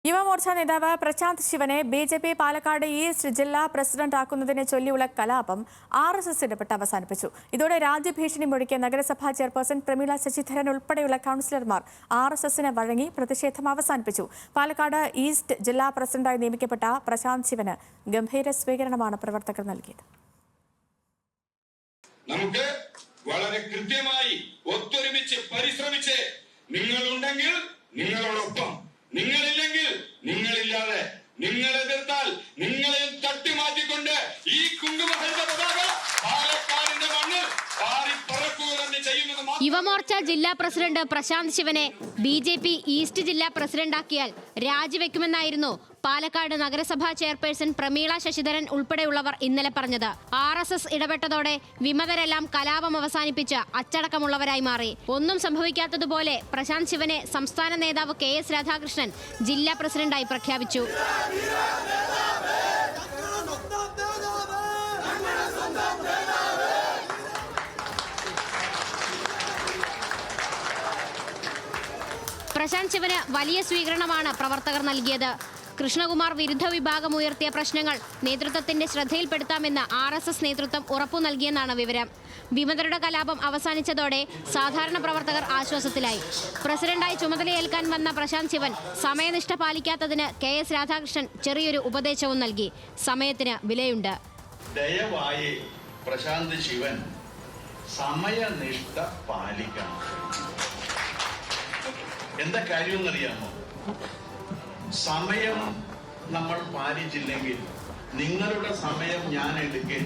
യുവമോർച്ച നേതാവ് പ്രശാന്ത് ശിവനെ BJP Palakkad east ജില്ലാ പ്രസിഡന്റാക്കുന്നതിനെ ചൊല്ലിയുള്ള കലാപം RSS ഇടപെട്ട് അവസാനിപ്പിച്ചു. ഇതോടെ രാജ്യഭീഷണി മുഴക്കിയ നഗരസഭാ ചെയർപേഴ്സൺ പ്രമീള ശശിധരൻ ഉൾപ്പെടെയുള്ള കൗൺസിലർമാർ RSSന് വഴങ്ങി പ്രതിഷേധം അവസാനിപ്പിച്ചു. പാലക്കാട് ഈസ്റ്റ് ജില്ലാ പ്രസിഡന്റായി നിയമിക്കപ്പെട്ട പ്രശാന്ത് ശിവന് ഗംഭീര സ്വീകരണമാണ് പ്രവർത്തകർ നൽകിയത്. നമുക്ക് വളരെ കൃത്യമായി ഒത്തൊരുമിച്ച് പരിശ്രമിച്ച് നിങ്ങളുണ്ടെങ്കിൽ നിങ്ങളോടൊപ്പം, നിങ്ങളില്ലെങ്കിൽ നിങ്ങളില്ലാതെ, നിങ്ങൾ എതിർത്താൽ നിങ്ങളെയും തട്ടിമാറ്റിക്കൊണ്ട് ഈ കുങ്കുമഹരിത പതാക പാലക്കാടിന്റെ മണ്ണിൽ പാറിപ്പറക്കുക തന്നെ ചെയ്യുന്നത്. യുവമോർച്ച ജില്ലാ പ്രസിഡന്റ് പ്രശാന്ത് ശിവനെ BJP ഈസ്റ്റ് ജില്ലാ പ്രസിഡന്റാക്കിയാൽ രാജിവെക്കുമെന്നായിരുന്നു പാലക്കാട് നഗരസഭാ ചെയർപേഴ്സൺ പ്രമീള ശശിധരൻ ഉൾപ്പെടെയുള്ളവർ ഇന്നലെ പറഞ്ഞത്. RSS ഇടപെട്ടതോടെ വിമതരെല്ലാം കലാപം അവസാനിപ്പിച്ച് അച്ചടക്കമുള്ളവരായി മാറി. ഒന്നും സംഭവിക്കാത്തതുപോലെ പ്രശാന്ത് ശിവനെ സംസ്ഥാന നേതാവ് KS രാധാകൃഷ്ണൻ ജില്ലാ പ്രസിഡന്റായി പ്രഖ്യാപിച്ചു. പ്രശാന്ത് ശിവന് വലിയ സ്വീകരണമാണ് പ്രവർത്തകർ നൽകിയത്. കൃഷ്ണകുമാർ വിരുദ്ധ വിഭാഗം ഉയർത്തിയ പ്രശ്നങ്ങൾ നേതൃത്വത്തിന്റെ ശ്രദ്ധയിൽപ്പെടുത്താമെന്ന് RSS നേതൃത്വം ഉറപ്പു നൽകിയെന്നാണ് വിവരം. വിമതരുടെ കലാപം അവസാനിച്ചതോടെ സാധാരണ പ്രവർത്തകർ ആശ്വാസത്തിലായി. പ്രസിഡന്റായി ചുമതലയേൽക്കാൻ വന്ന പ്രശാന്ത് ശിവൻ സമയനിഷ്ഠ പാലിക്കാത്തതിന് KS രാധാകൃഷ്ണൻ ചെറിയൊരു ഉപദേശവും നൽകി. സമയത്തിന് വിലയുണ്ട്. ദയവായി പ്രശാന്ത് ശിവൻ സമയനിഷ്ഠ പാലിക്കണം. എന്താ കാര്യമെന്നറിയാമോ? സമയം നമ്മൾ പാലിച്ചില്ലെങ്കിൽ നിങ്ങളുടെ സമയം ഞാൻ എടുക്കേ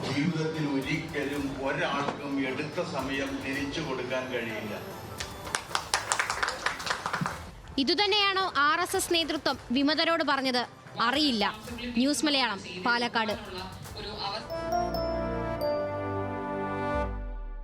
ജീവിതത്തിൽ ഒരിക്കലും ഒരാൾക്കും എടുത്ത സമയം തിരിച്ചു കൊടുക്കാൻ കഴിയില്ല. ഇതുതന്നെയാണോ RSS നേതൃത്വം വിമതരോട് പറഞ്ഞത്? അറിയില്ല. ന്യൂസ് മലയാളം, പാലക്കാട്.